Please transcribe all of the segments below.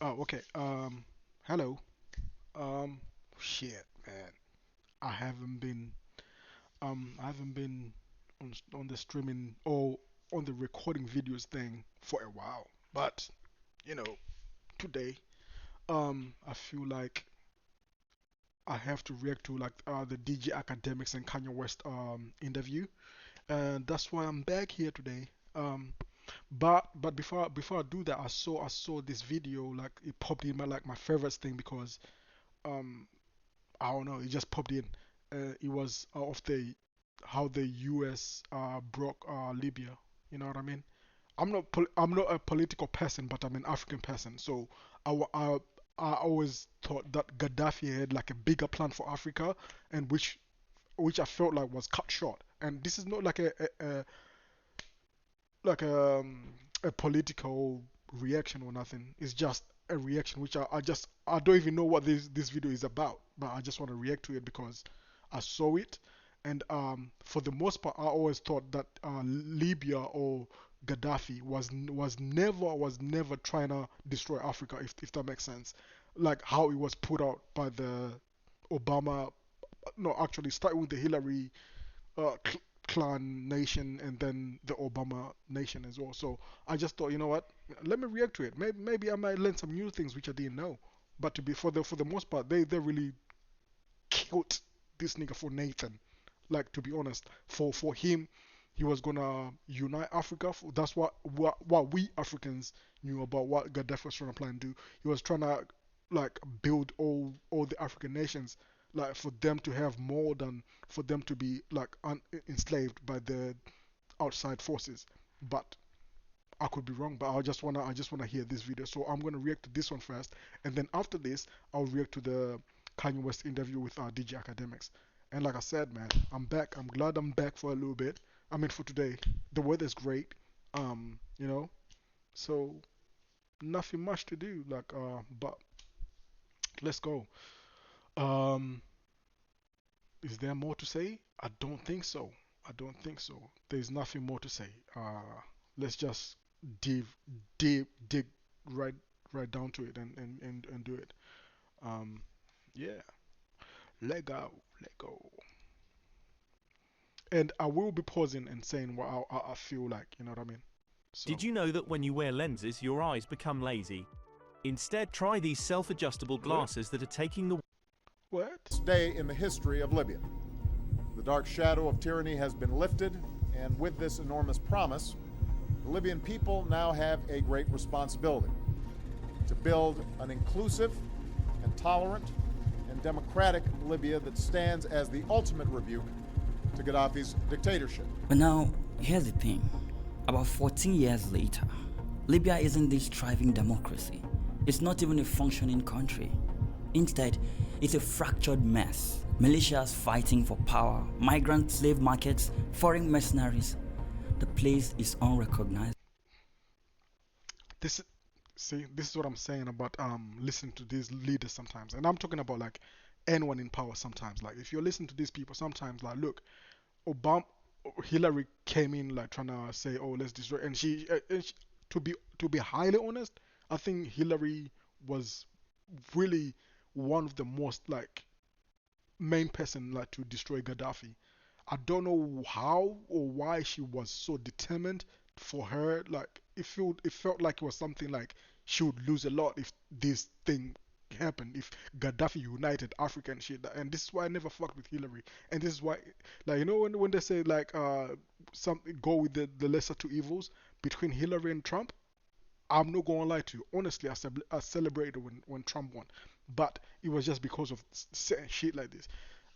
Oh, okay. Hello. Um, Shit, man. I haven't been, I haven't been on the streaming or on the recording videos thing for a while. But you know, today, I feel like I have to react to like the DJ Academics and Kanye West interview, and that's why I'm back here today. But before I do that, I saw this video, like it popped in my like my favorite thing because um I don't know, it just popped in. It was of the how the U.S. Broke Libya. You know what I mean? I'm not a political person, but I'm an African person. So I, wa- I always thought that Gaddafi had like a bigger plan for Africa, and which I felt like was cut short. And this is not like like a political reaction or nothing. It's just a reaction which I don't even know what this video is about, but I just want to react to it because I saw it, and for the most part, I always thought that Libya or Gaddafi was never trying to destroy Africa, if that makes sense, like how it was put out by the Obama. No, actually, starting with the Hillary clan nation and then the Obama nation as well. So I just thought, you know what? Let me react to it. Maybe I might learn some new things which I didn't know. But to be for the most part, they really killed this nigga for Nathan. Like to be honest, for him, he was gonna unite Africa. That's what we Africans knew about what Gaddafi was trying to plan to do. He was trying to like build all the African nations, like for them to have more than for them to be like enslaved by the outside forces. But I could be wrong, but I just wanna hear this video. So I'm gonna react to this one first, and then after this, I'll react to the Kanye West interview with DJ Academics. And like I said, man, I'm back. I'm glad I'm back for a little bit. I mean, for today, the weather's great. You know, so nothing much to do. But let's go. Um, is there more to say? I don't think so. I don't think so. There's nothing more to say. Let's just dig, dig right, right down to it and do it. Um, yeah, let go, let go. And I will be pausing and saying what I feel like. You know what I mean? So Did you know that when you wear lenses, your eyes become lazy? Instead, try these self-adjustable what? glasses that are taking the What? Day in the history of Libya. The dark shadow of tyranny has been lifted, and with this enormous promise, the Libyan people now have a great responsibility to build an inclusive and tolerant and democratic Libya that stands as the ultimate rebuke to Gaddafi's dictatorship. But now, here's the thing. About 14 years later, Libya isn't this thriving democracy. It's not even a functioning country. Instead, it's a fractured mess. Militias fighting for power, migrant slave markets, foreign mercenaries. The place is unrecognized. This See, this is what I'm saying about listening to these leaders sometimes, and I'm talking about like anyone in power sometimes. Like if you're listening to these people sometimes, like look, Obama, Hillary came in like trying to say, oh, let's destroy, and she to be highly honest, I think Hillary was really one of the most like main person like to destroy Gaddafi. I don't know how or why she was so determined for her. Like it felt like it was something like she would lose a lot if this thing happened. If Gaddafi united Africa and shit. And this is why I never fucked with Hillary. And this is why, like when they say like some go with the lesser two evils between Hillary and Trump. I'm not gonna lie to you. Honestly, I celebrated when Trump won, but it was just because of certain shit like this.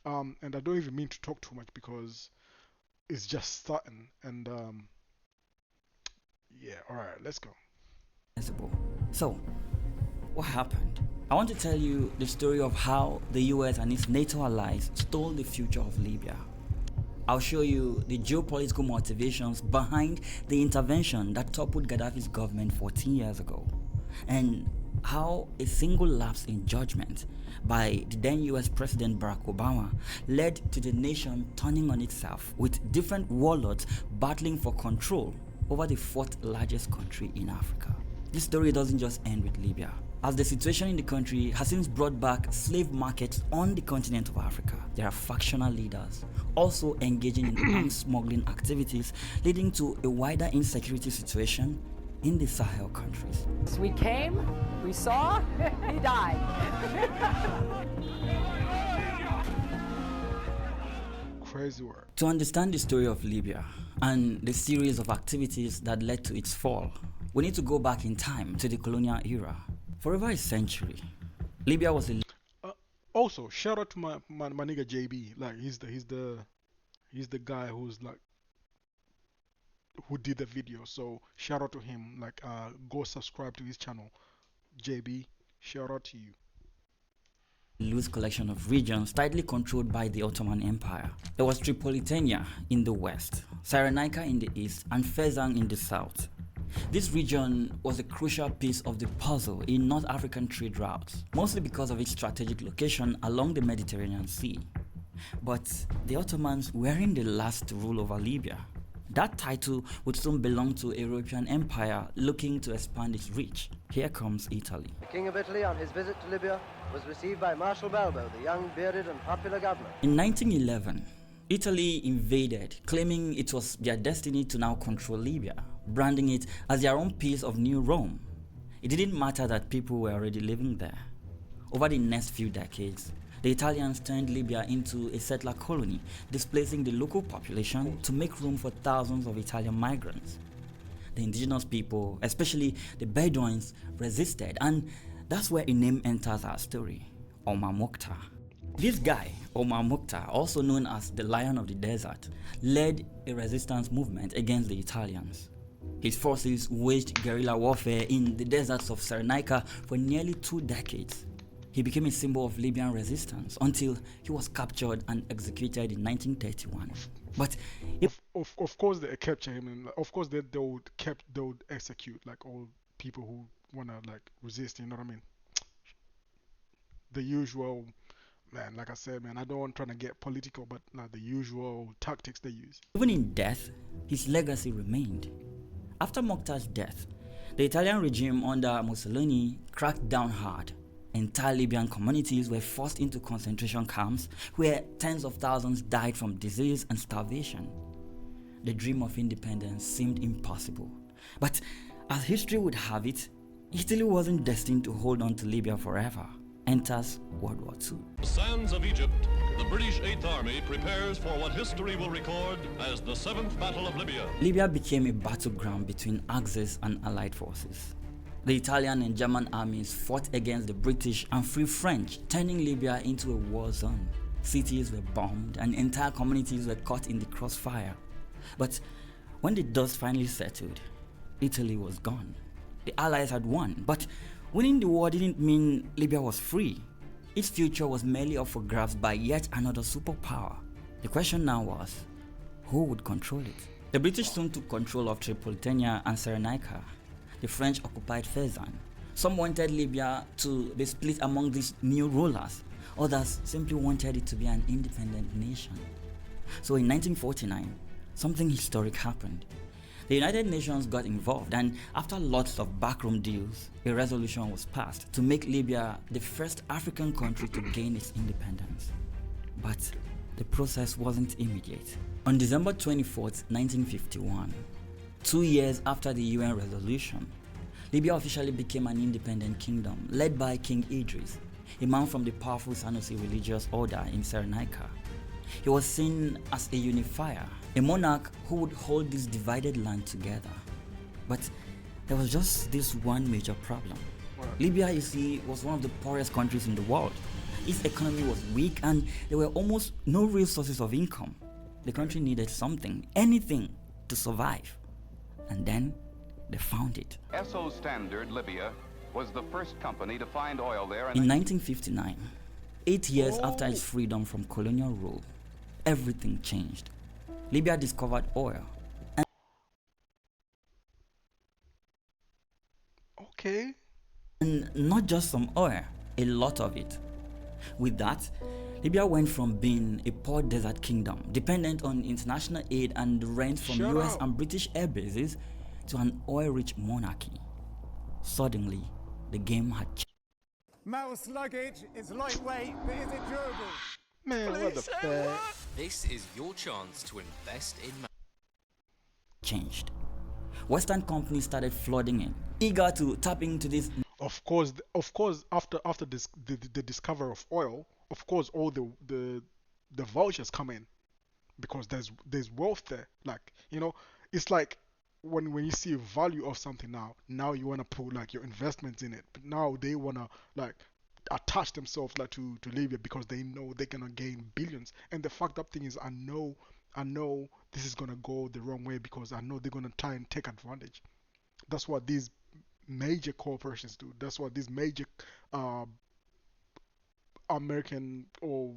And I don't even mean to talk too much because it's just starting. And yeah, all right, let's go. So, what happened? I want to tell you the story of how the US and its NATO allies stole the future of Libya. I'll show you the geopolitical motivations behind the intervention that toppled Gaddafi's government 14 years ago, and how a single lapse in judgment by the then US President Barack Obama led to the nation turning on itself, with different warlords battling for control over the fourth largest country in Africa. this story doesn't just end with Libya, as the situation in the country has since brought back slave markets on the continent of Africa. There are factional leaders also engaging in arms smuggling activities, leading to a wider insecurity situation in the Sahel countries. We came, we saw, he died. Crazy word. To understand the story of Libya and the series of activities that led to its fall, we need to go back in time to the colonial era. For over a century, Libya was a... Also, shout out to my nigga JB. Like he's the guy who's like who did the video. So shout out to him. Like go subscribe to his channel. JB, shout out to you. Loose collection of regions tightly controlled by the Ottoman Empire. There was Tripolitania in the west, Cyrenaica in the east, and Fezzan in the south. This region was a crucial piece of the puzzle in North African trade routes, mostly because of its strategic location along the Mediterranean Sea. But the Ottomans weren't the last to rule over Libya. That title would soon belong to a European empire looking to expand its reach. Here comes Italy. The King of Italy, on his visit to Libya, was received by Marshal Balbo, the young, bearded and popular governor. In 1911, Italy invaded, claiming it was their destiny to now control Libya, branding it as their own piece of New Rome. It didn't matter that people were already living there. Over the next few decades, the Italians turned Libya into a settler colony, displacing the local population to make room for thousands of Italian migrants. The indigenous people, especially the Bedouins, resisted, and that's where a name enters our story, Omar Mokhtar. This guy, Omar Mokhtar, also known as the Lion of the Desert, led a resistance movement against the Italians. His forces waged guerrilla warfare in the deserts of Cyrenaica for nearly 2 decades. He became a symbol of Libyan resistance until he was captured and executed in 1931. But of course they capture him, and of course they would execute like all people who wanna like resist. You know what I mean? The usual, man. Like I said, man, I don't want trying to get political, but like the usual tactics they use. Even in death, his legacy remained. After Mokhtar's death, the Italian regime under Mussolini cracked down hard. Entire Libyan communities were forced into concentration camps where tens of thousands died from disease and starvation. The dream of independence seemed impossible. But as history would have it, Italy wasn't destined to hold on to Libya forever. Enters World War II. The sands of Egypt, the British 8th Army prepares for what history will record as the 7th Battle of Libya. Libya became a battleground between Axis and Allied forces. The Italian and German armies fought against the British and Free French, turning Libya into a war zone. Cities were bombed and entire communities were caught in the crossfire. But when the dust finally settled, Italy was gone. The Allies had won, but winning the war didn't mean Libya was free. Its future was merely up for grabs by yet another superpower. The question now was, who would control it? The British soon took control of Tripolitania and Cyrenaica. The French occupied Fezzan. Some wanted Libya to be split among these new rulers. Others simply wanted it to be an independent nation. So in 1949, something historic happened. The United Nations got involved, and after lots of backroom deals, a resolution was passed to make Libya the first African country to gain its independence. But the process wasn't immediate. On December 24th, 1951, 2 years after the UN resolution, Libya officially became an independent kingdom led by King Idris, a man from the powerful Sanusi religious order in Cyrenaica. He was seen as a unifier, a monarch who would hold this divided land together. But there was just this one major problem. Libya, you see, was one of the poorest countries in the world. Its economy was weak and there were almost no real sources of income. The country needed something, anything, to survive. And then they found it. Esso Standard Libya was the first company to find oil there. In 1959, 8 years after its freedom from colonial rule, everything changed. Libya discovered oil. Okay. And not just some oil, a lot of it. With that, Libya went from being a poor desert kingdom, dependent on international aid and rent from US and British air bases, to an oil-rich monarchy. Suddenly, the game had Mouse luggage is lightweight, but is it durable? Man, what the fuck? This is your chance to invest in changed. Western companies started flooding in, eager to tap into this. Of course, after this, the discovery of oil, of course, all the vultures come in because there's wealth there. Like, it's like when you see a value of something now you wanna put like your investments in it, but now they wanna like attach themselves like to Libya because they know they're gonna gain billions. And the fucked up thing is, I know this is gonna go the wrong way because I know they're gonna try and take advantage. That's what these major corporations do. That's what these major uh, American or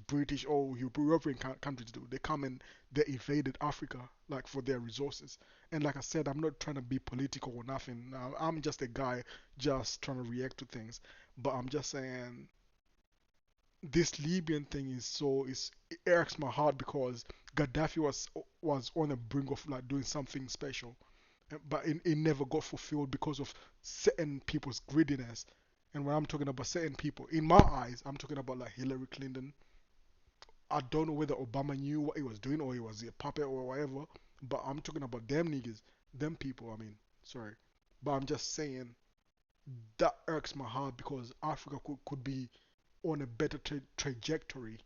British or European countries do. They come and they invaded Africa like for their resources. And like I said, I'm not trying to be political or nothing. I'm just a guy just trying to react to things. But I'm just saying this Libyan thing it irks my heart because Gaddafi was on the brink of like doing something special, but it never got fulfilled because of certain people's greediness. And when I'm talking about certain people, in my eyes, I'm talking about like Hillary Clinton. I don't know whether Obama knew what he was doing or he was a puppet or whatever, but I'm talking about them niggas, them people. I mean, sorry, but I'm just saying that irks my heart because Africa could be on a better trajectory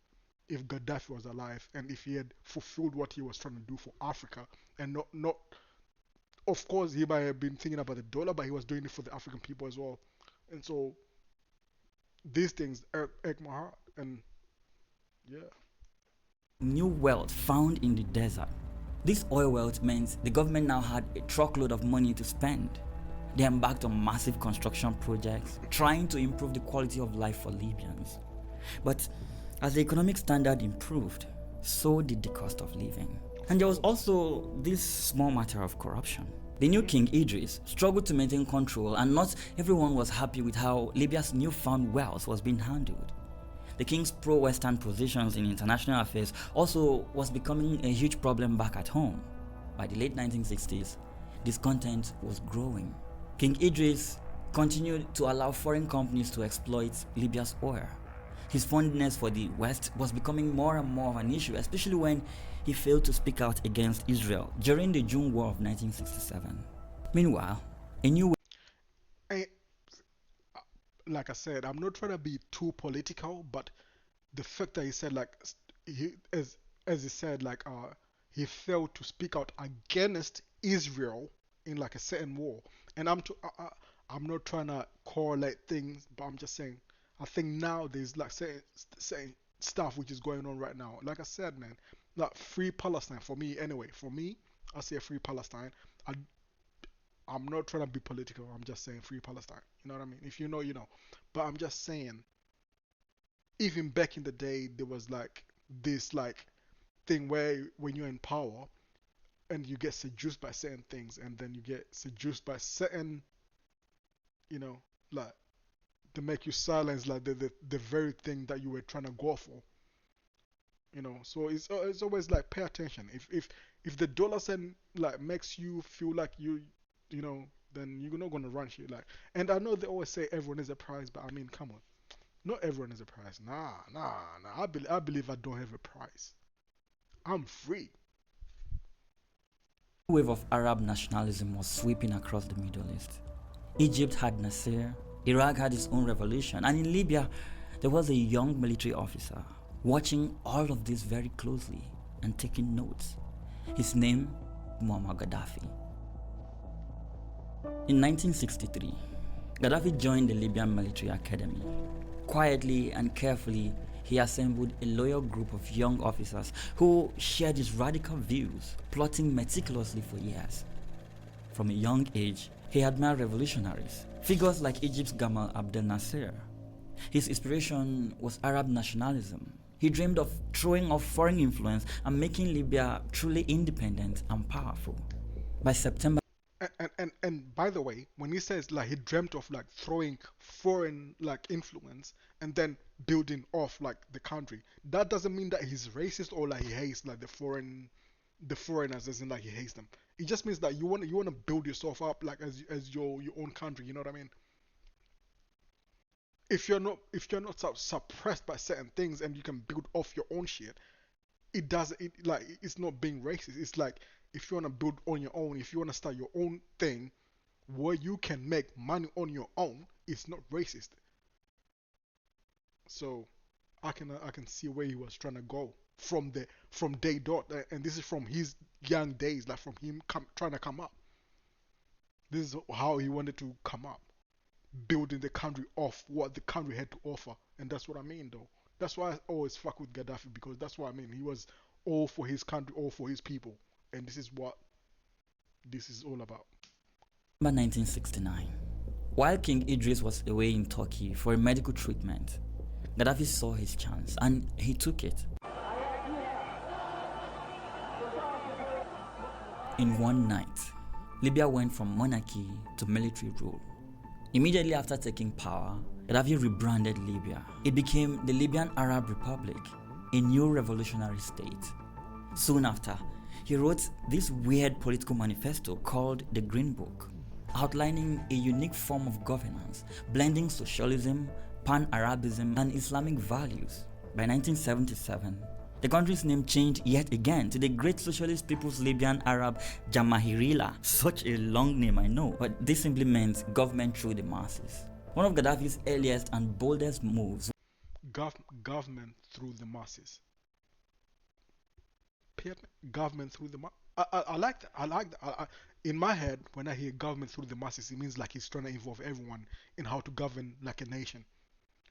if Gaddafi was alive and if he had fulfilled what he was trying to do for Africa and not of course he might have been thinking about the dollar, but he was doing it for the African people as well. And so these things irk my heart. And yeah, New wealth found in the desert. This oil wealth meant the government now had a truckload of money to spend. They embarked on massive construction projects, trying to improve the quality of life for Libyans. But as the economic standard improved, so did the cost of living. And there was also this small matter of corruption. The new King Idris struggled to maintain control, and not everyone was happy with how Libya's newfound wealth was being handled. The king's pro-Western positions in international affairs also was becoming a huge problem back at home. By the late 1960s, discontent was growing. King Idris continued to allow foreign companies to exploit Libya's oil. His fondness for the West was becoming more and more of an issue, especially when he failed to speak out against Israel during the June War of 1967. Meanwhile, a new like I said, I'm not trying to be too political, but the fact that he said like he as he said like he failed to speak out against Israel in like a certain war, and I'm not trying to correlate things, but I'm just saying I think now there's like certain stuff which is going on right now. Like I said, man, like free Palestine for me anyway. For me, I say free Palestine. I I'm not trying to be political. I'm just saying free Palestine. You know what I mean? If you know, you know. But I'm just saying, even back in the day, there was like this like thing where when you're in power and you get seduced by certain things, and then you get seduced by certain, like to make you silence like the very thing that you were trying to go for. So it's always like pay attention. If the dollar sign like makes you feel like you know then you're not gonna run shit like. And I know they always say everyone is a prize, but I mean, come on, not everyone is a prize. Nah. I believe I don't have a prize. I'm free. A wave of Arab nationalism was sweeping across the Middle East. Egypt had Nasser, Iraq had its own revolution, and in Libya, there was a young military officer watching all of this very closely and taking notes. His name, Muammar Gaddafi. In 1963, Gaddafi joined the Libyan military academy. Quietly and carefully, he assembled a loyal group of young officers who shared his radical views, plotting meticulously for years. From a young age, he admired revolutionaries, figures like Egypt's Gamal Abdel Nasser. His inspiration was Arab nationalism. He dreamed of throwing off foreign influence and making Libya truly independent and powerful. By September And by the way, when he says like he dreamt of like throwing foreign like influence and then building off like the country, that doesn't mean that he's racist or like he hates like the foreigners, as in like he hates them. It just means that you want to build yourself up like as your own country. You know what I mean? If you're not suppressed by certain things and you can build off your own shit, it does it like it's not being racist. It's like if you want to build on your own, if you want to start your own thing where you can make money on your own, it's not racist. So I can see where he was trying to go from day dot, and this is from his young days, like from him trying to come up. This is how he wanted to come up, building the country off what the country had to offer, and that's what I mean, though. That's why I always fuck with Gaddafi because that's what I mean. He was all for his country, all for his people, and this is what this is all about. 1969. While King Idris was away in Turkey for a medical treatment, Gaddafi saw his chance and he took it. In one night, Libya went from monarchy to military rule. Immediately after taking power, Gaddafi rebranded Libya. It became the Libyan Arab Republic, a new revolutionary state. Soon after, he wrote this weird political manifesto called the Green Book, outlining a unique form of governance, blending socialism, pan-Arabism, and Islamic values. By 1977, the country's name changed yet again to the Great Socialist People's Libyan Arab Jamahirila. Such a long name, I know, but this simply meant government through the masses. One of Gaddafi's earliest and boldest moves. Government through the masses. Government through the masses. I like that. I like that. In my head, when I hear government through the masses, it means like he's trying to involve everyone in how to govern like a nation,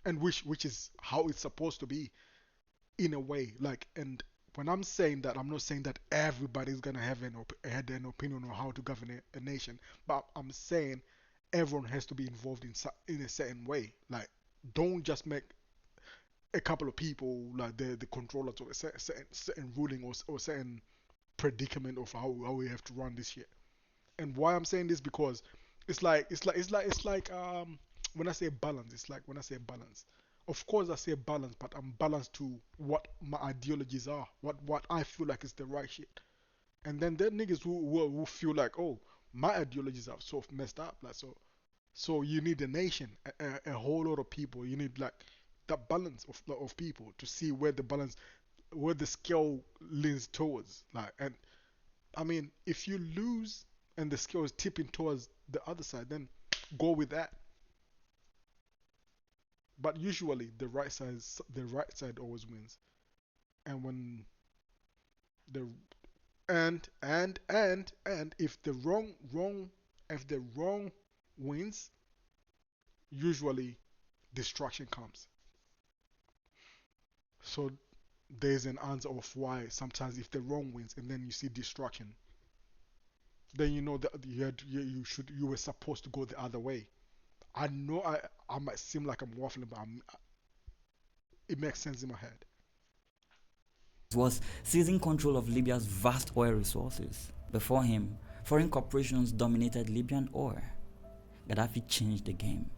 and which is how it's supposed to be, in a way. Like, and when I'm saying that, I'm not saying that everybody's gonna have had an opinion on how to govern a nation, but I'm saying everyone has to be involved in a certain way. Like, don't just make a couple of people like the controllers of a certain ruling or certain predicament of how we have to run this shit. And why I'm saying this because it's like when I say balance, it's like when I say balance. Of course I say balance, but I'm balanced to what my ideologies are, what I feel like is the right shit. And then there are niggas who feel like, oh, my ideologies are so messed up, like so you need a nation, a whole lot of people. You need like that balance of people to see where the scale leans towards. Like, and I mean, if you lose and the scale is tipping towards the other side, then go with that. But usually the right side always wins. And when the and if the wrong wins, usually destruction comes. So there's an answer of why sometimes if the wrong wins and then you see destruction, then you know that you were supposed to go the other way. I know I might seem like I'm waffling, but it makes sense in my head. Was seizing control of Libya's vast oil resources. Before him, foreign corporations dominated Libyan oil. Gaddafi changed the game.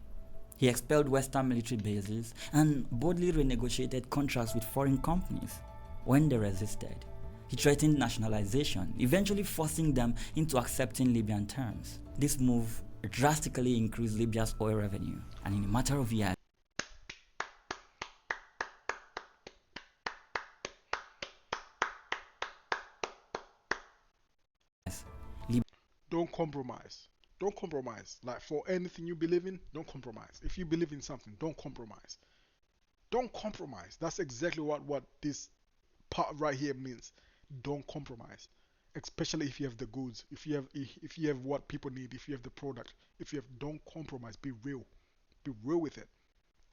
He expelled Western military bases and boldly renegotiated contracts with foreign companies. When they resisted, he threatened nationalization, eventually forcing them into accepting Libyan terms. This move drastically increased Libya's oil revenue, and in a matter of years, Don't compromise. Don't compromise. Like, for anything you believe in, don't compromise. If you believe in something, don't compromise. Don't compromise. That's exactly what this part right here means. Don't compromise. Especially if you have the goods, if you have what people need, if you have the product, if you have, don't compromise. Be real. Be real with it.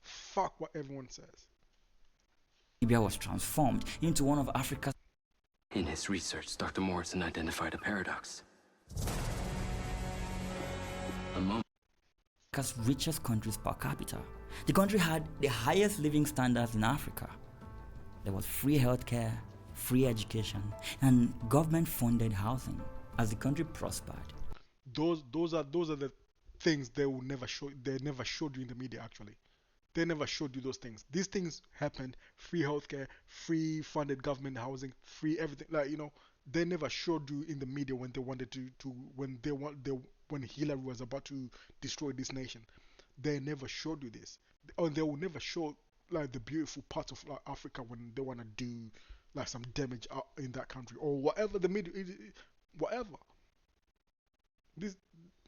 Fuck what everyone says. Libya was transformed into one of Africa's. In his research, Dr. Morrison identified a paradox. Africa's richest countries per capita. The country had the highest living standards in Africa. There was free healthcare, free education, and government-funded housing. As the country prospered, Those are the things they will never show. They never showed you in the media. Actually, they never showed you those things. These things happened: free healthcare, free funded government housing, free everything. Like, they never showed you in the media when they wanted to when they want they when Hillary was about to destroy this nation. They never showed you this, or they will never show like the beautiful parts of like, Africa when they want to do like some damage out in that country or whatever the media, whatever. This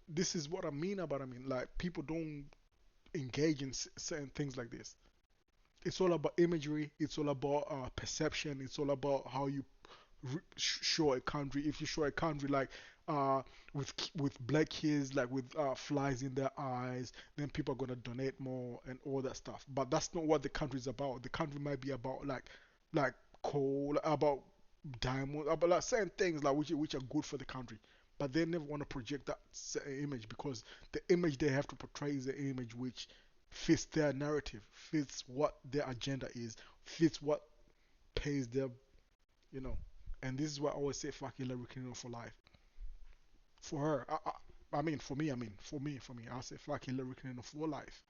this is what I mean about. I mean, like people don't engage in certain things like this. It's all about imagery. It's all about perception. It's all about how you show a country. If you show a country like with black kids like with flies in their eyes, then people are gonna donate more and all that stuff. But that's not what the country is about. The country might be about like coal, about diamond, about like certain things like which are good for the country. But they never want to project that certain image because the image they have to portray is the image which fits their narrative, fits what their agenda is, fits what pays their, you know. And this is why I always say fuck Hillary Clinton for life. For her, I mean, for me, I say fuck Hillary Clinton for life.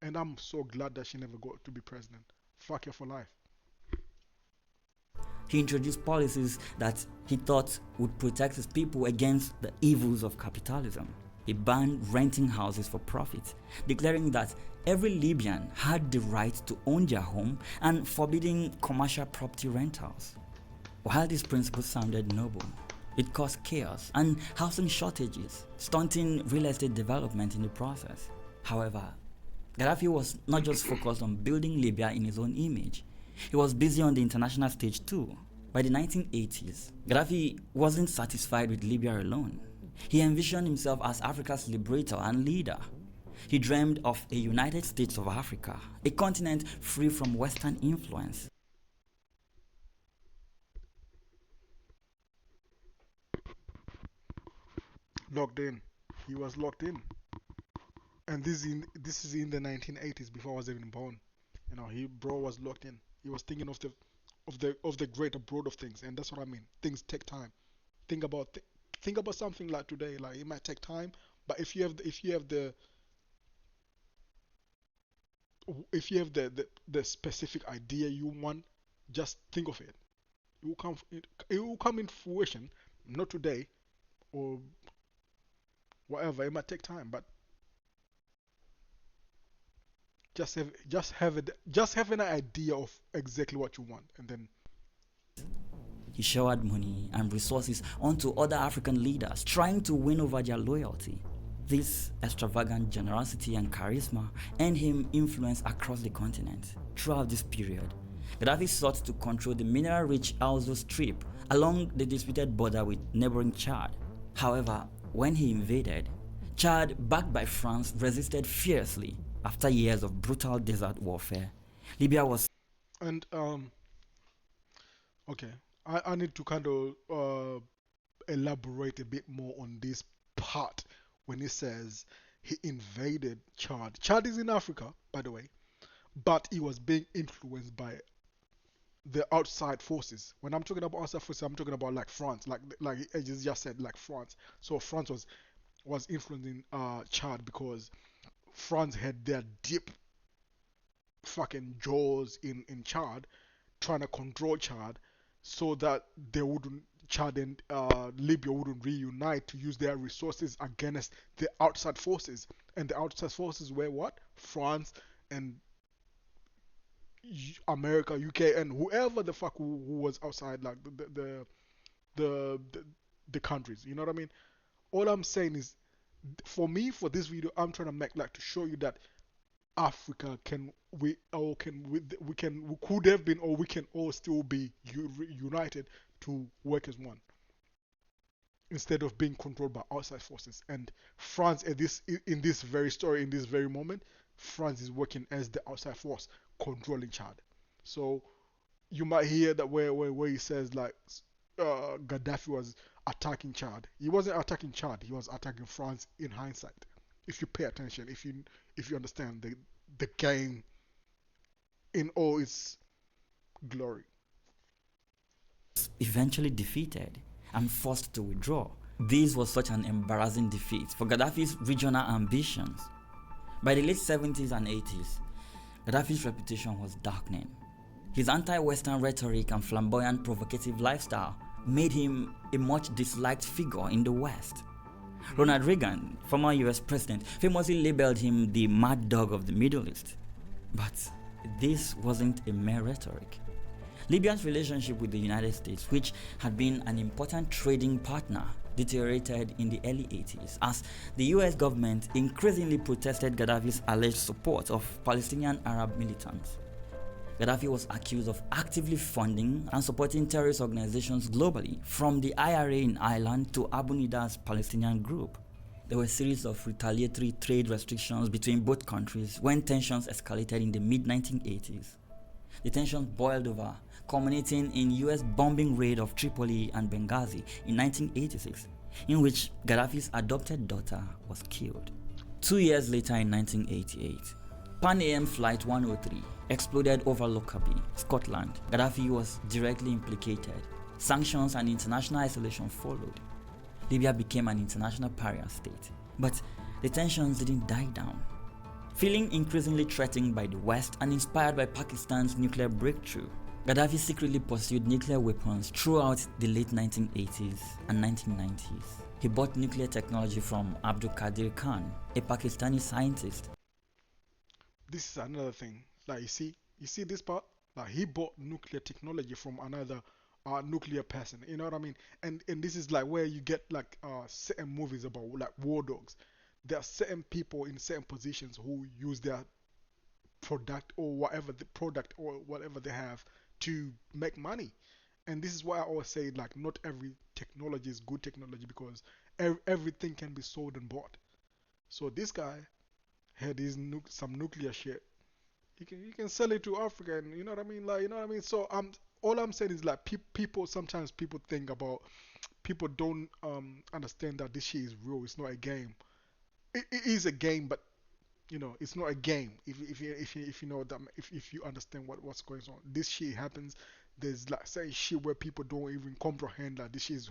And I'm so glad that she never got to be president. Fuck her for life. He introduced policies that he thought would protect his people against the evils of capitalism. He banned renting houses for profit, declaring that every Libyan had the right to own their home and forbidding commercial property rentals. While these principles sounded noble, it caused chaos and housing shortages, stunting real estate development in the process. However, Gaddafi was not just focused on building Libya in his own image. He was busy on the international stage too. By the 1980s, Gaddafi wasn't satisfied with Libya alone. He envisioned himself as Africa's liberator and leader. He dreamed of a United States of Africa, a continent free from Western influence. Locked in. He was locked in. And this is in the 1980s before I was even born. You know, he bro was locked in. He was thinking of the greater broad of things, and that's what I mean. Things take time. Think about think about something like today. Like it might take time, but if you have the specific idea you want, just think of it. It will come in fruition. Not today or whatever. It might take time, but just have an idea of exactly what you want, and then he showered money and resources onto other African leaders, trying to win over their loyalty. This extravagant generosity and charisma earned him influence across the continent. Throughout this period, Gaddafi sought to control the mineral-rich Alzo Strip along the disputed border with neighboring Chad. However, when he invaded, Chad, backed by France, resisted fiercely. After years of brutal desert warfare, Libya was... And okay, I need to kind of elaborate a bit more on this part when it says he invaded Chad. Chad is in Africa, by the way, but he was being influenced by the outside forces. When I'm talking about outside forces, I'm talking about like France, like I just said, like France. So France was influencing Chad because France had their deep fucking jaws in Chad, trying to control Chad, so that they wouldn't Chad and Libya wouldn't reunite to use their resources against the outside forces. And the outside forces were what? France and America, UK, and whoever the fuck who was outside, like the the countries. You know what I mean? All I'm saying is, for me, for this video, I'm trying to make like to show you that Africa we could have been, or we can all still be united to work as one instead of being controlled by outside forces. And France at this in this very story, in this very moment, France is working as the outside force controlling Chad. So you might hear that where he says like Gaddafi was attacking Chad. He wasn't attacking Chad. He was attacking France in hindsight. If you pay attention, if you understand the game in all its glory. Eventually defeated and forced to withdraw. This was such an embarrassing defeat for Gaddafi's regional ambitions. By the late 70s and 80s, Gaddafi's reputation was darkening. His anti-Western rhetoric and flamboyant provocative lifestyle made him a much disliked figure in the West. Ronald Reagan, former US president, famously labeled him the mad dog of the Middle East. But this wasn't a mere rhetoric. Libya's relationship with the United States, which had been an important trading partner, deteriorated in the early 80s as the US government increasingly protested Gaddafi's alleged support of Palestinian Arab militants. Gaddafi was accused of actively funding and supporting terrorist organizations globally, from the IRA in Ireland to Abu Nida's Palestinian group. There were a series of retaliatory trade restrictions between both countries when tensions escalated in the mid-1980s. The tensions boiled over, culminating in US bombing raid of Tripoli and Benghazi in 1986, in which Gaddafi's adopted daughter was killed. 2 years later, in 1988, Pan Am Flight 103 exploded over Lockerbie, Scotland. Gaddafi was directly implicated. Sanctions and international isolation followed. Libya became an international pariah state. But the tensions didn't die down. Feeling increasingly threatened by the West and inspired by Pakistan's nuclear breakthrough, Gaddafi secretly pursued nuclear weapons throughout the late 1980s and 1990s. He bought nuclear technology from Abdul Qadir Khan, a Pakistani scientist. This is another thing. Like, you see this part? Like, he bought nuclear technology from another nuclear person. You know what I mean? And this is like where you get like certain movies about like war dogs. There are certain people in certain positions who use their product or whatever they have to make money. And this is why I always say, like, not every technology is good technology, because everything can be sold and bought. So this guy had his some nuclear shit. You can sell it to Africa, and you know what I mean, like, you know what I mean. So all I'm saying is, like, sometimes people think about, people don't understand that this shit is real. It's not a game. It is a game, but you know, it's not a game. If you know that, if you understand what's going on, this shit happens. There's like certain shit where people don't even comprehend that this shit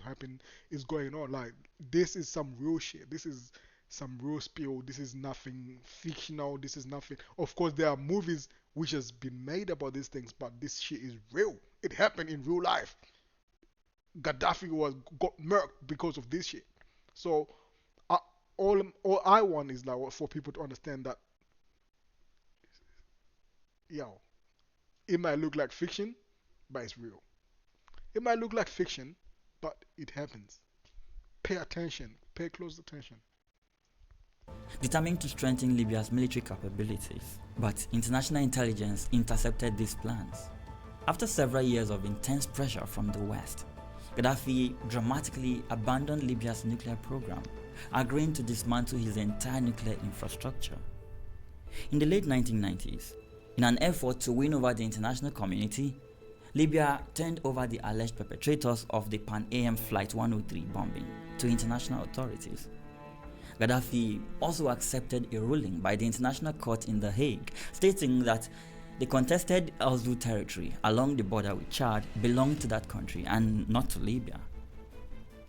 is going on. Like, this is some real shit. This is some real spill. This is nothing fictional. This is nothing. Of course, there are movies which has been made about these things, but this shit is real. It happened in real life. Gaddafi got murked because of this shit. So all I want is, like, for people to understand that, yo, it might look like fiction, but it's real. It might look like fiction, but it happens. Pay attention. Pay close attention. Determined to strengthen Libya's military capabilities, but international intelligence intercepted these plans. After several years of intense pressure from the West, Gaddafi dramatically abandoned Libya's nuclear program, agreeing to dismantle his entire nuclear infrastructure. In the late 1990s, in an effort to win over the international community, Libya turned over the alleged perpetrators of the Pan Am Flight 103 bombing to international authorities. Gaddafi also accepted a ruling by the International Court in The Hague stating that the contested Al-Zuu territory along the border with Chad belonged to that country and not to Libya.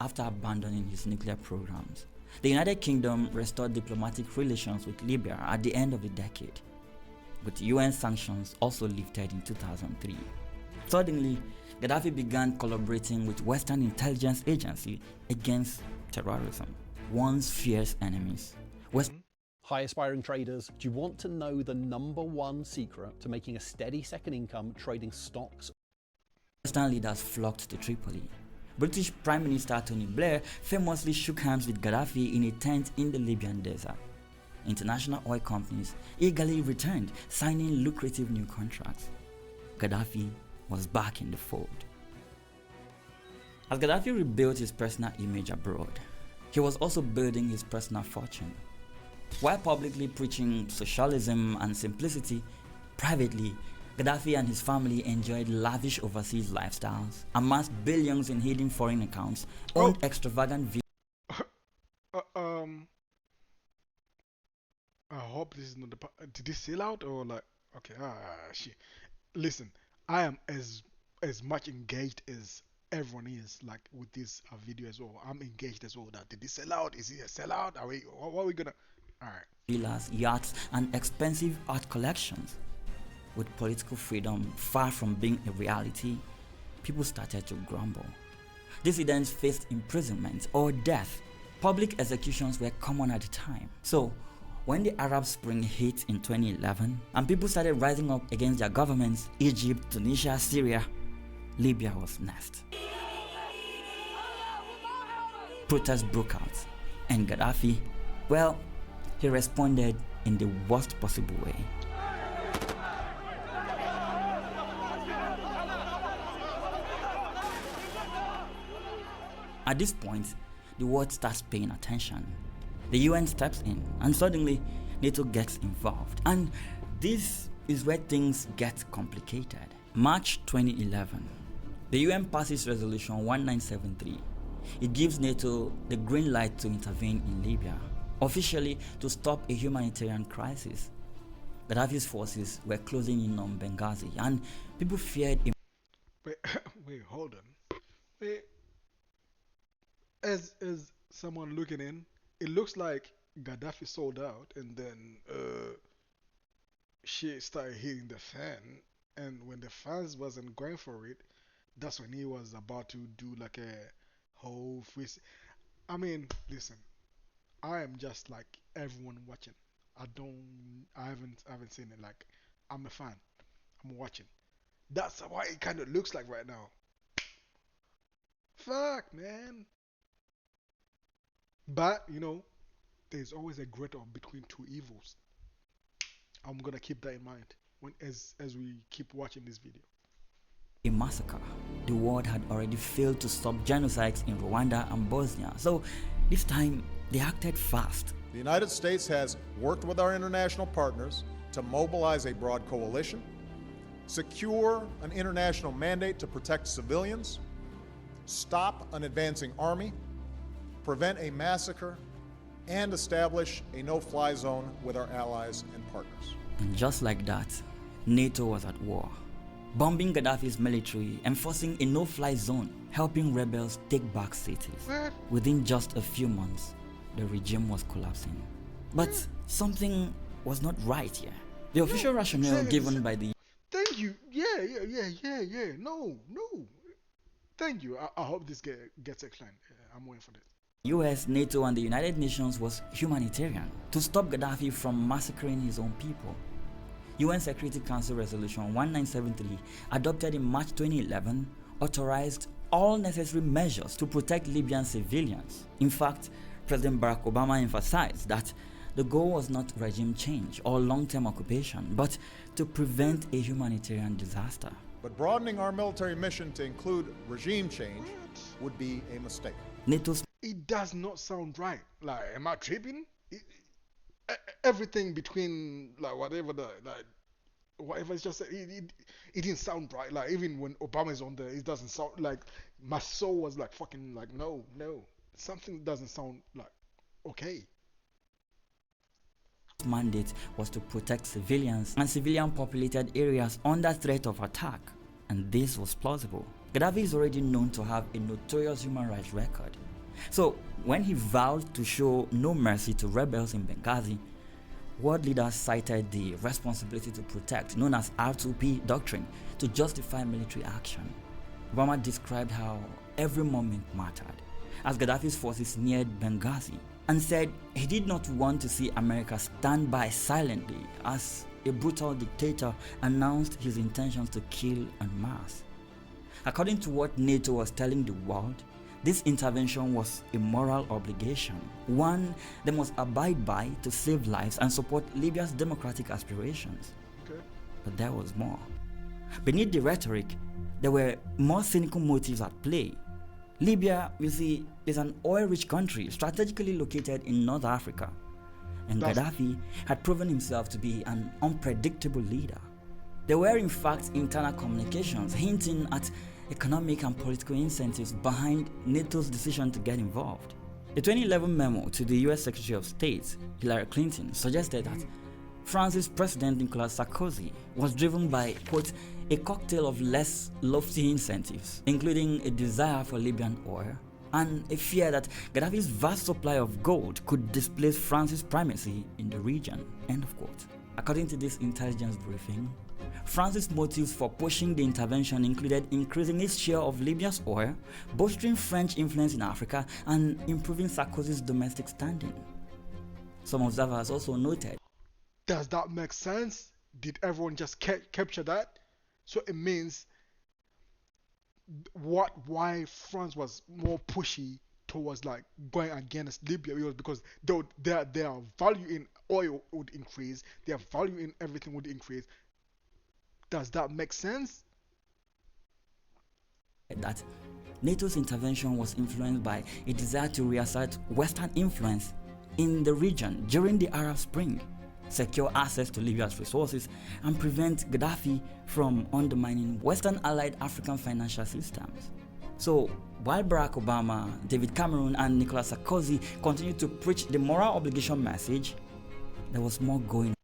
After abandoning his nuclear programs, the United Kingdom restored diplomatic relations with Libya at the end of the decade, but UN sanctions also lifted in 2003. Suddenly, Gaddafi began collaborating with Western intelligence agencies against terrorism, once fierce enemies. High aspiring traders, do you want to know the #1 secret to making a steady second income trading stocks? Western leaders flocked to Tripoli. British Prime Minister Tony Blair famously shook hands with Gaddafi in a tent in the Libyan desert. International oil companies eagerly returned, signing lucrative new contracts. Gaddafi was back in the fold. As Gaddafi rebuilt his personal image abroad, he was also building his personal fortune. While publicly preaching socialism and simplicity, privately, Gaddafi and his family enjoyed lavish overseas lifestyles, amassed billions in hidden foreign accounts, owned extravagant I hope this is not the part. Did this sell out or like? Okay, shit. Listen, I am as much engaged as everyone is, like, with this video as well. I'm engaged as well. That did this sell out? Is it a sellout? What are we gonna? All right. Villas, yachts, and expensive art collections. With political freedom far from being a reality, people started to grumble. dissidents faced imprisonment or death. Public executions were common at the time. So, when the Arab Spring hit in 2011 and people started rising up against their governments, Egypt, Tunisia, Syria, Libya was next. Protests broke out, and Gaddafi, well, he responded in the worst possible way. At this point, the world starts paying attention. The UN steps in, and suddenly NATO gets involved. And this is where things get complicated. March 2011, the UN passes Resolution 1973. It gives NATO the green light to intervene in Libya, officially to stop a humanitarian crisis. Gaddafi's forces were closing in on Benghazi, and people feared a... Wait, hold on. Wait. As someone looking in, it looks like Gaddafi sold out, and then shit started hitting the fan. And when the fans wasn't going for it, that's when he was about to do like a whole free. I mean, listen, I am just like everyone watching. I haven't seen it. Like, I'm a fan. I'm watching. That's why it kind of looks like right now. Fuck, man. But you know, there's always a greater between two evils. I'm gonna keep that in mind as we keep watching this video. A massacre. The world had already failed to stop genocides in Rwanda and Bosnia, so this time they acted fast. The United States has worked with our international partners to mobilize a broad coalition, secure an international mandate to protect civilians, stop an advancing army, prevent a massacre, and establish a no-fly zone with our allies and partners. And just like that, NATO was at war, bombing Gaddafi's military, enforcing a no-fly zone, helping rebels take back cities. Within just a few months, the regime was collapsing. But something was not right here. The official rationale given by the... Thank you. Yeah. No. Thank you. I hope this gets explained. I'm waiting for this. US, NATO, and the United Nations was humanitarian, to stop Gaddafi from massacring his own people. UN Security Council Resolution 1973, adopted in March 2011, authorized all necessary measures to protect Libyan civilians. In fact, President Barack Obama emphasized that the goal was not regime change or long-term occupation, but to prevent a humanitarian disaster. But broadening our military mission to include regime change would be a mistake. NATO's... It does not sound right. Like, am I tripping? Everything between like whatever it's just it didn't sound right. Like even when Obama is on there, it doesn't sound like my soul was like fucking like no, something doesn't sound like okay. Mandate was to protect civilians and civilian populated areas under threat of attack, and this was plausible. Gaddafi is already known to have a notorious human rights record. So when he vowed to show no mercy to rebels in Benghazi, world leaders cited the responsibility to protect, known as R2P doctrine, to justify military action. Obama described how every moment mattered as Gaddafi's forces neared Benghazi, and said he did not want to see America stand by silently as a brutal dictator announced his intentions to kill en masse. According to what NATO was telling the world, this intervention was a moral obligation, one they must abide by to save lives and support Libya's democratic aspirations. Okay. But there was more. Beneath the rhetoric, there were more cynical motives at play. Libya, you see, is an oil-rich country strategically located in North Africa, and Gaddafi had proven himself to be an unpredictable leader. There were in fact internal communications hinting at economic and political incentives behind NATO's decision to get involved. A 2011 memo to the US Secretary of State, Hillary Clinton, suggested that France's President Nicolas Sarkozy was driven by, quote, a cocktail of less lofty incentives, including a desire for Libyan oil and a fear that Gaddafi's vast supply of gold could displace France's primacy in the region, end of quote. According to this intelligence briefing, France's motives for pushing the intervention included increasing its share of Libya's oil, bolstering French influence in Africa, and improving Sarkozy's domestic standing. Some observers also noted, does that make sense? Did everyone just capture that? So it means why France was more pushy towards like going against Libya was because their value in oil would increase, their value in everything would increase. Does that make sense? that NATO's intervention was influenced by a desire to reassert Western influence in the region during the Arab Spring, secure access to Libya's resources, and prevent Gaddafi from undermining Western allied African financial systems. So, while Barack Obama, David Cameron, and Nicolas Sarkozy continued to preach the moral obligation message, there was more going on.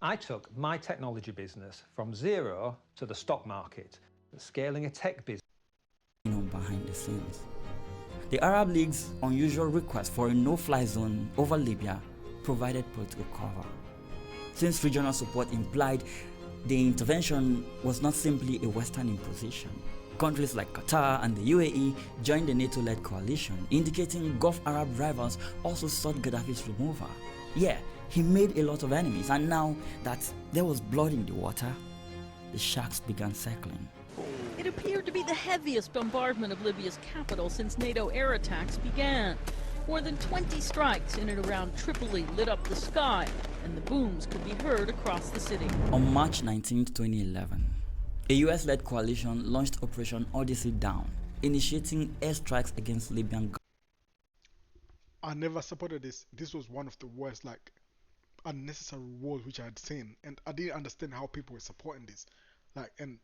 I took my technology business from zero to the stock market, scaling a tech business Behind the scenes. The Arab League's unusual request for a no-fly zone over Libya provided political cover, since regional support implied the intervention was not simply a Western imposition. Countries like Qatar and the UAE joined the NATO-led coalition, indicating Gulf Arab rivals also sought Gaddafi's removal. Yeah, he made a lot of enemies, and now that there was blood in the water, the sharks began circling. It appeared to be the heaviest bombardment of Libya's capital since NATO air attacks began. More than 20 strikes in and around Tripoli lit up the sky, and the booms could be heard across the city. On March 19, 2011, a US-led coalition launched Operation Odyssey Down, initiating airstrikes against Libyan. I never supported this. This was one of the worst, like, unnecessary wars which I had seen, and I didn't understand how people were supporting this. Like, and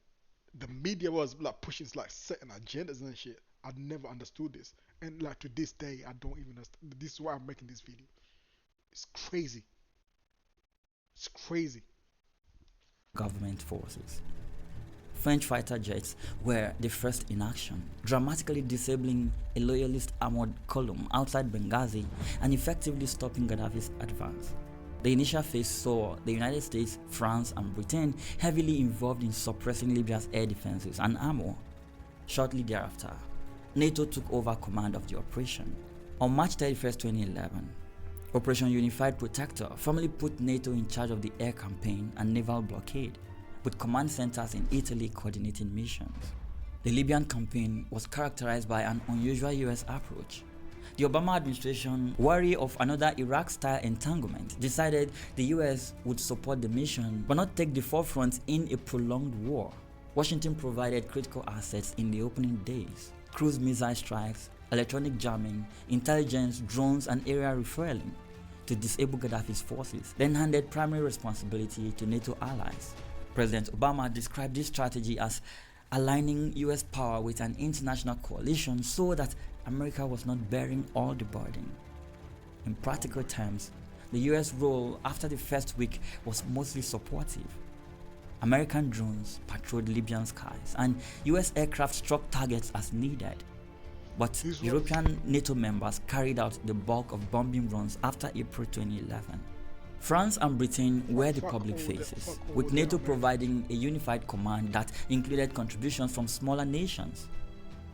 the media was like pushing like certain agendas and shit. I never understood this, and like to this day, I don't even understand. This is why I'm making this video. It's crazy. It's crazy. Government forces. French fighter jets were the first in action, dramatically disabling a loyalist armored column outside Benghazi and effectively stopping Gaddafi's advance. The initial phase saw the United States, France, and Britain heavily involved in suppressing Libya's air defenses and armor. Shortly thereafter, NATO took over command of the operation. On March 31, 2011, Operation Unified Protector formally put NATO in charge of the air campaign and naval blockade, with command centers in Italy coordinating missions. The Libyan campaign was characterized by an unusual US approach. The Obama administration, wary of another Iraq-style entanglement, decided the US would support the mission but not take the forefront in a prolonged war. Washington provided critical assets in the opening days: cruise missile strikes, electronic jamming, intelligence, drones, and area refueling to disable Gaddafi's forces, then handed primary responsibility to NATO allies. President Obama described this strategy as aligning US power with an international coalition so that America was not bearing all the burden. In practical terms, the US role after the first week was mostly supportive. American drones patrolled Libyan skies, and US aircraft struck targets as needed. But European NATO members carried out the bulk of bombing runs after April 2011. France and Britain were the public faces, with NATO providing a unified command that included contributions from smaller nations.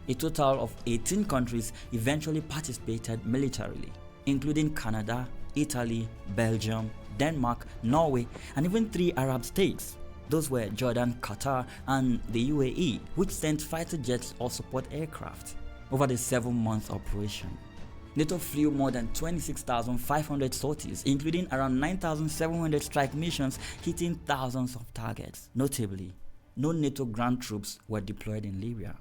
A total of 18 countries eventually participated militarily, including Canada, Italy, Belgium, Denmark, Norway, and even 3 Arab states. Those were Jordan, Qatar, and the UAE, which sent fighter jets or support aircraft. Over the 7-month operation, NATO flew more than 26,500 sorties, including around 9,700 strike missions, hitting thousands of targets. Notably, no NATO ground troops were deployed in Libya.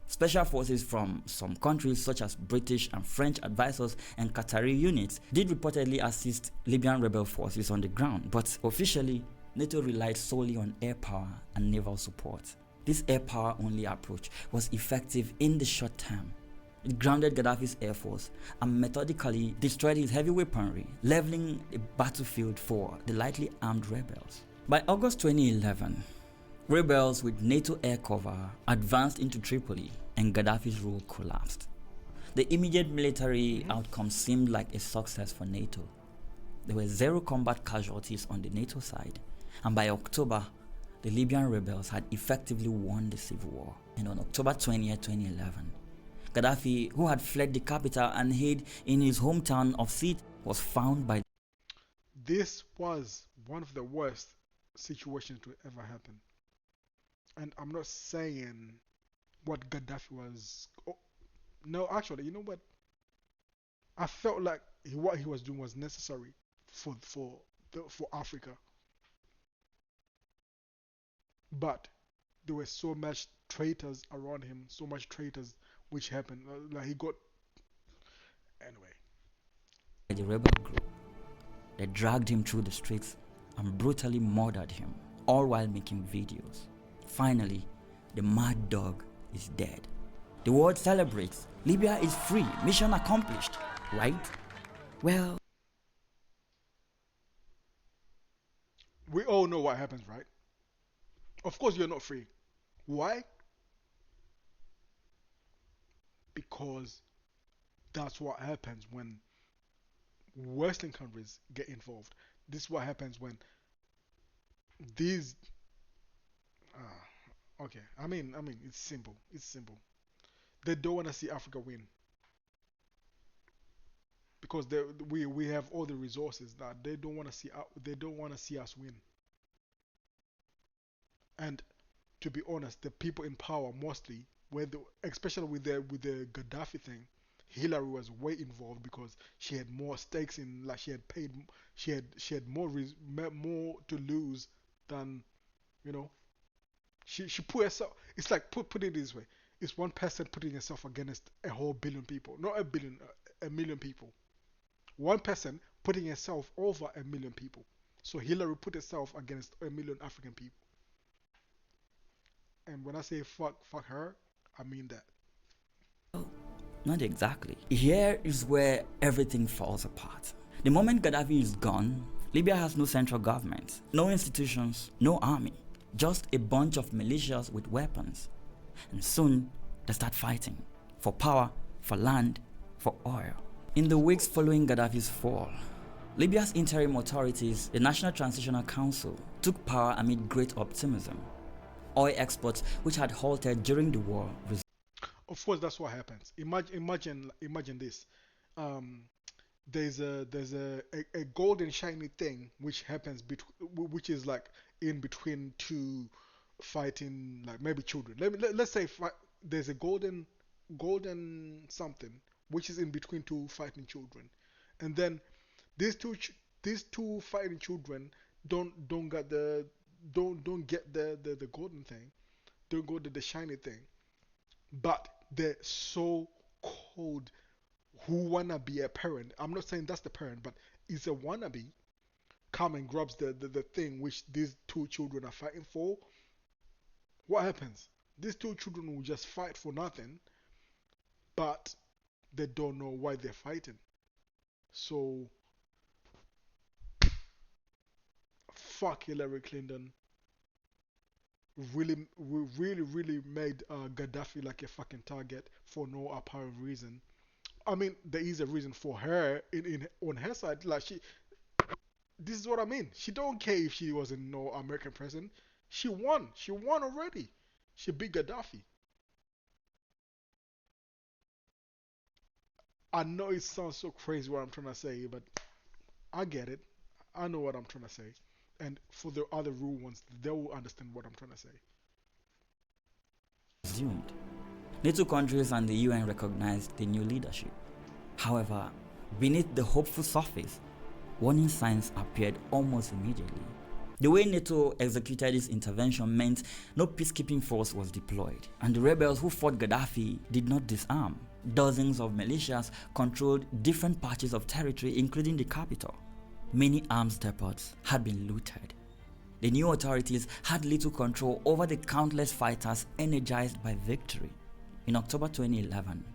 Special forces from some countries such as British and French advisors and Qatari units did reportedly assist Libyan rebel forces on the ground, but officially, NATO relied solely on air power and naval support. This air power only approach was effective in the short term. It grounded Gaddafi's air force and methodically destroyed his heavy weaponry, leveling a battlefield for the lightly armed rebels. By August 2011, rebels with NATO air cover advanced into Tripoli and Gaddafi's rule collapsed. The immediate military outcome seemed like a success for NATO. There were 0 combat casualties on the NATO side, and by October, the Libyan rebels had effectively won the civil war, and on October 20, 2011, Gaddafi, who had fled the capital and hid in his hometown of Sirte, was found by. This was one of the worst situations to ever happen. And I'm not saying what Gaddafi was. Oh, no, actually, you know what? I felt like what he was doing was necessary for Africa. But there were so much traitors around him, so much traitors, which happened. Like he got. Anyway. The rebel group. They dragged him through the streets and brutally murdered him, all while making videos. Finally, the mad dog is dead. The world celebrates. Libya is free. Mission accomplished. Right? Well, we all know what happens, right? Of course you're not free. Why? Because that's what happens when Western countries get involved. This is what happens when these okay. I mean it's simple. It's simple. They don't want to see Africa win. Because we have all the resources that they don't want to see us win. And to be honest, the people in power mostly, especially with the Gaddafi thing, Hillary was way involved because she had more stakes in, like she had more to lose than, you know. She put herself. It's like put it this way. It's one person putting herself against a whole billion people, not a billion, a million people. One person putting herself over a million people. So Hillary put herself against a million African people. And when I say fuck her, I mean that. not exactly. Here is where everything falls apart. The moment Gaddafi is gone, Libya has no central government, no institutions, no army, just a bunch of militias with weapons. And soon, they start fighting for power, for land, for oil. In the weeks following Gaddafi's fall, Libya's interim authorities, the National Transitional Council, took power amid great optimism. Oil exports, which had halted during the war, of course, that's what happens. Imagine this. There's a golden shiny thing which happens which is like in between two fighting, like maybe children. Let's say there's a golden something which is in between two fighting children, and then these two fighting children don't get the golden thing, don't go to the shiny thing, but they're so cold who wanna be a parent. I'm not saying that's the parent, but it's a wannabe. Come and grabs the thing which these two children are fighting for. What happens? These two children will just fight for nothing, but they don't know why they're fighting. So fuck Hillary Clinton. Really made Gaddafi like a fucking target for no apparent reason. I mean, there is a reason for her on her side. Like this is what I mean. She don't care if she was no American president. She won. She won already. She beat Gaddafi. I know it sounds so crazy what I'm trying to say, but I get it. I know what I'm trying to say. And for the other rude ones, they will understand what I'm trying to say. Resumed. NATO countries and the UN recognized the new leadership. However, beneath the hopeful surface, warning signs appeared almost immediately. The way NATO executed its intervention meant no peacekeeping force was deployed, and the rebels who fought Gaddafi did not disarm. Dozens of militias controlled different patches of territory, including the capital. Many arms depots had been looted. The new authorities had little control over the countless fighters energized by victory. In October 2011,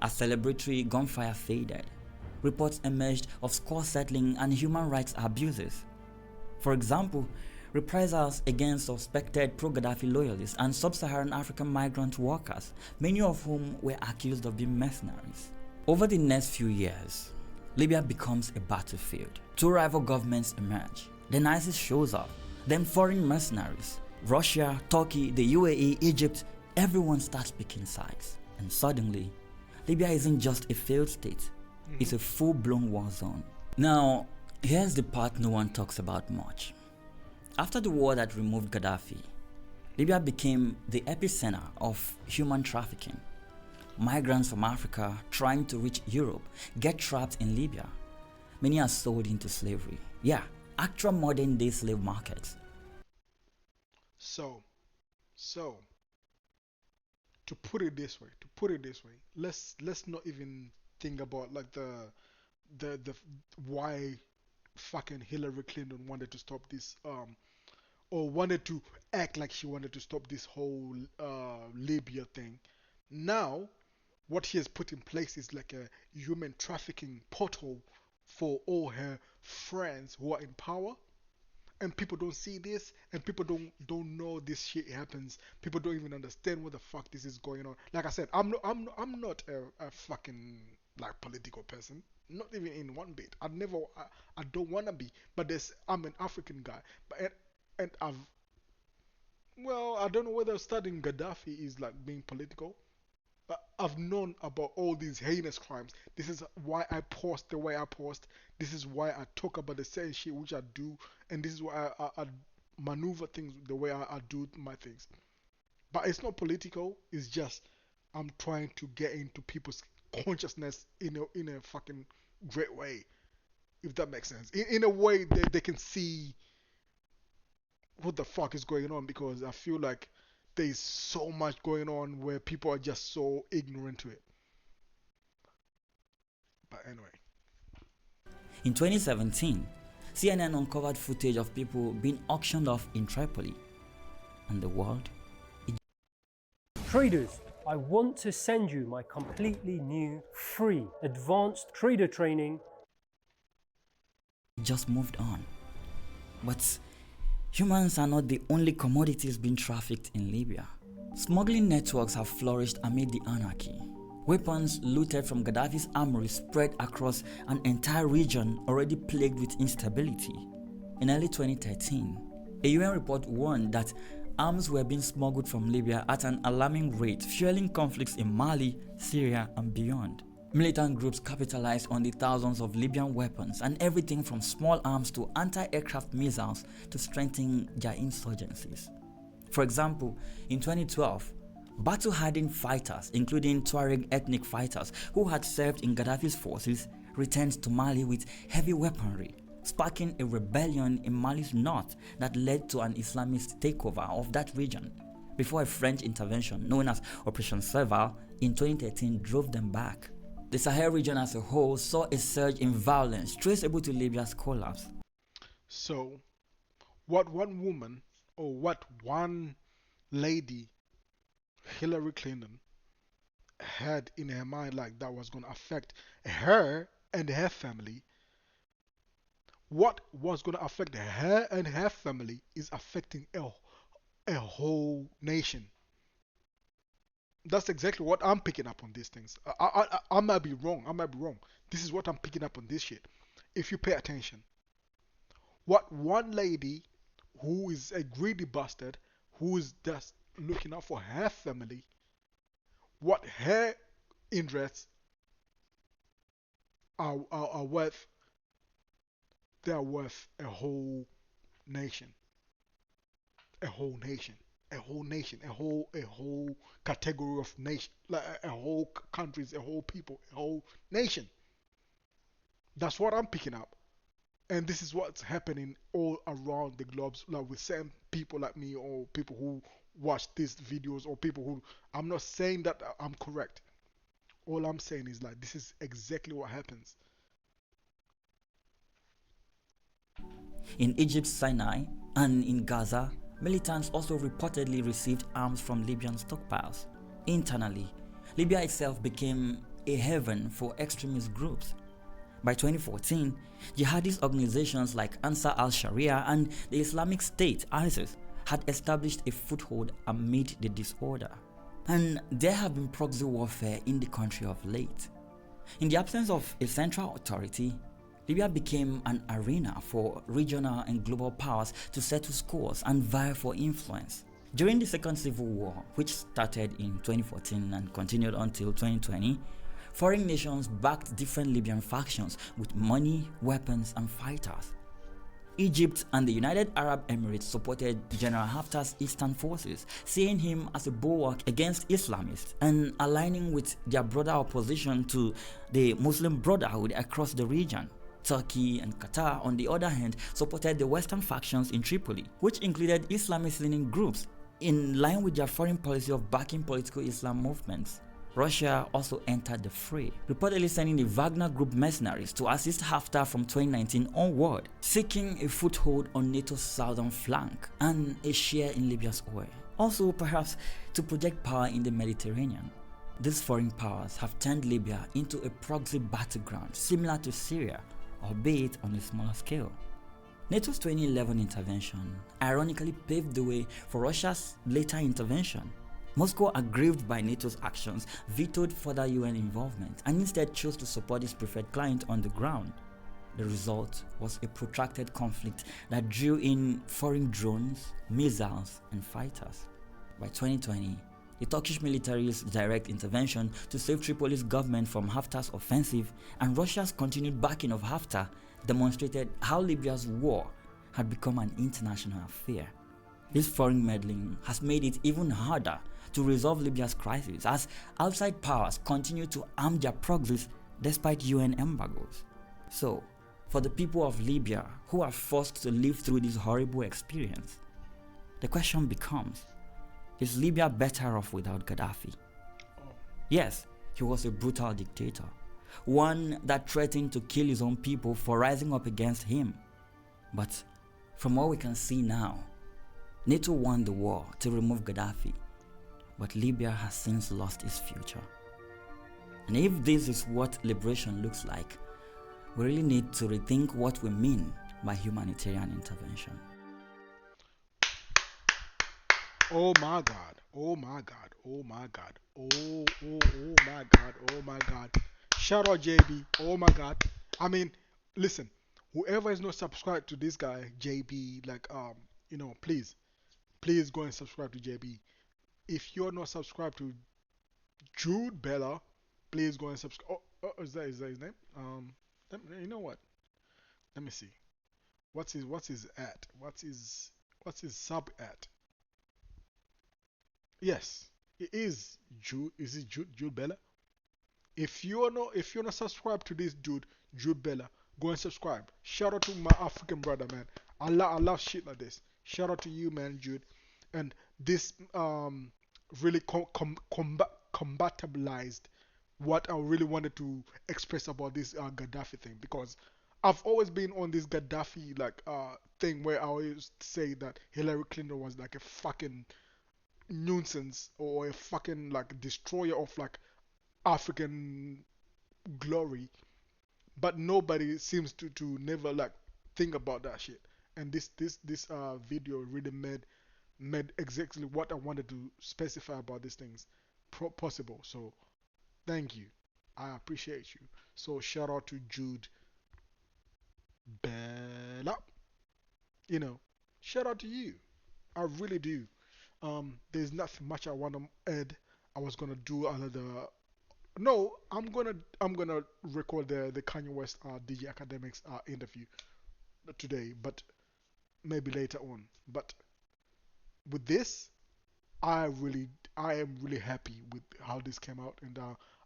as celebratory gunfire faded, reports emerged of score settling and human rights abuses. For example, reprisals against suspected pro-Gaddafi loyalists and sub-Saharan African migrant workers, many of whom were accused of being mercenaries. Over the next few years, Libya becomes a battlefield. Two rival governments emerge. Then ISIS shows up, then foreign mercenaries, Russia, Turkey, the UAE, Egypt, everyone starts picking sides. And suddenly, Libya isn't just a failed state, it's a full-blown war zone. Now, here's the part no one talks about much. After the war that removed Gaddafi, Libya became the epicenter of human trafficking. Migrants from Africa trying to reach Europe get trapped in Libya. Many are sold into slavery. Yeah, actual modern-day slave markets. So, to put it this way, let's not even think about like the why fucking Hillary Clinton wanted to stop this or wanted to act like she wanted to stop this whole Libya thing. Now, what she has put in place is like a human trafficking portal for all her friends who are in power. And people don't see this, and people don't know this shit happens. People don't even understand what the fuck this is going on. Like I said, I'm not a fucking like political person, not even in one bit. I don't wanna be. But I'm an African guy, and I don't know whether studying Gaddafi is like being political. But I've known about all these heinous crimes. This is why I post the way I post. This is why I talk about the same shit which I do. And this is why I maneuver things the way I do my things. But it's not political. It's just I'm trying to get into people's consciousness in a fucking great way. If that makes sense. In a way that they can see what the fuck is going on. Because I feel like there's so much going on where people are just so ignorant to it. But anyway. In 2017, CNN uncovered footage of people being auctioned off in Tripoli. And the world? Traders, I want to send you my completely new, free, advanced trader training. Just moved on. But humans are not the only commodities being trafficked in Libya. Smuggling networks have flourished amid the anarchy. Weapons looted from Gaddafi's armory spread across an entire region already plagued with instability. In early 2013, a UN report warned that arms were being smuggled from Libya at an alarming rate, fueling conflicts in Mali, Syria, and beyond. Militant groups capitalized on the thousands of Libyan weapons and everything from small arms to anti-aircraft missiles to strengthen their insurgencies. For example, in 2012, battle-hardened fighters, including Tuareg ethnic fighters who had served in Gaddafi's forces, returned to Mali with heavy weaponry, sparking a rebellion in Mali's north that led to an Islamist takeover of that region, before a French intervention known as Operation Serval in 2013 drove them back. The Sahel region as a whole saw a surge in violence traceable to Libya's collapse. So, what one woman or what one lady, Hillary Clinton, had in her mind like that was going to affect her and her family, what was going to affect her and her family is affecting a whole nation. That's exactly what I'm picking up on these things. I might be wrong. This is what I'm picking up on this shit. If you pay attention, what one lady who is a greedy bastard, who is just looking out for her family, what her interests are worth, they're worth a whole nation. A whole nation. A whole nation, a whole category of nation, like a whole countries, a whole people, a whole nation. That's what I'm picking up, and this is what's happening all around the globe. Like with certain people like me, or people who watch these videos, or people who. I'm not saying that I'm correct. All I'm saying is like this is exactly what happens. In Egypt's Sinai and in Gaza, militants also reportedly received arms from Libyan stockpiles. Internally, Libya itself became a haven for extremist groups. By 2014, jihadist organizations like Ansar al-Sharia and the Islamic State, ISIS, had established a foothold amid the disorder. And there have been proxy warfare in the country of late. In the absence of a central authority, Libya became an arena for regional and global powers to settle scores and vie for influence. During the Second Civil War, which started in 2014 and continued until 2020, foreign nations backed different Libyan factions with money, weapons, and fighters. Egypt and the United Arab Emirates supported General Haftar's eastern forces, seeing him as a bulwark against Islamists and aligning with their broader opposition to the Muslim Brotherhood across the region. Turkey and Qatar, on the other hand, supported the Western factions in Tripoli, which included Islamist-leaning groups in line with their foreign policy of backing political Islam movements. Russia also entered the fray, reportedly sending the Wagner Group mercenaries to assist Haftar from 2019 onward, seeking a foothold on NATO's southern flank and a share in Libya's oil. Also, perhaps to project power in the Mediterranean. These foreign powers have turned Libya into a proxy battleground similar to Syria, albeit on a smaller scale. NATO's 2011 intervention ironically paved the way for Russia's later intervention. Moscow, aggrieved by NATO's actions, vetoed further UN involvement and instead chose to support its preferred client on the ground. The result was a protracted conflict that drew in foreign drones, missiles, and fighters. By 2020, the Turkish military's direct intervention to save Tripoli's government from Haftar's offensive and Russia's continued backing of Haftar demonstrated how Libya's war had become an international affair. This foreign meddling has made it even harder to resolve Libya's crisis as outside powers continue to arm their proxies despite UN embargoes. So, for the people of Libya who are forced to live through this horrible experience, the question becomes, is Libya better off without Gaddafi? Yes, he was a brutal dictator, one that threatened to kill his own people for rising up against him. But from what we can see now, NATO won the war to remove Gaddafi, but Libya has since lost its future. And if this is what liberation looks like, we really need to rethink what we mean by humanitarian intervention. Oh my God, oh my God, oh my God, oh my God, oh my God. Shout out JB, oh my God. I mean, listen, whoever is not subscribed to this guy, JB, like, please go and subscribe to JB. If you're not subscribed to Jude Bella, please go and subscribe. Is that his name? You know what? Let me see. What's his at? What's his sub at? Yes, it is Jude. Is it Jude Bella? If you're not subscribed to this dude, Jude Bella, go and subscribe. Shout out to my African brother, man. I love shit like this. Shout out to you, man, Jude. And this really compatibilized what I really wanted to express about this Gaddafi thing, because I've always been on this Gaddafi like thing where I always say that Hillary Clinton was like a fucking nuisance or a fucking like destroyer of like African glory, but nobody seems to never like think about that shit. And this video really made exactly what I wanted to specify about these things possible. So thank you, I appreciate you. So shout out to Jude Bella. Shout out to you. I really do. There's nothing much I want to add. I was gonna do another. No, I'm gonna record the Kanye West DJ Academics interview today, but maybe later on. But with this, I am really happy with how this came out, and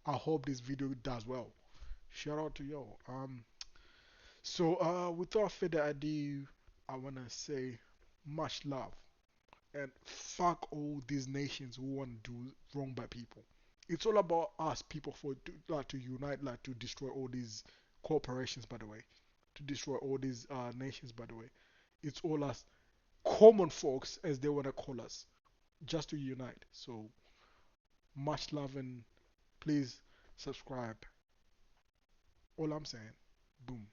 I hope this video does well. Shout out to y'all. So without further ado, I wanna say much love and fuck all these nations who want to do wrong by people. It's all about us people to unite, like to destroy all these corporations. By the way, to destroy all these nations. By the way, it's all us common folks, as they wanna call us, just to unite. So much love and please subscribe. All I'm saying. Boom.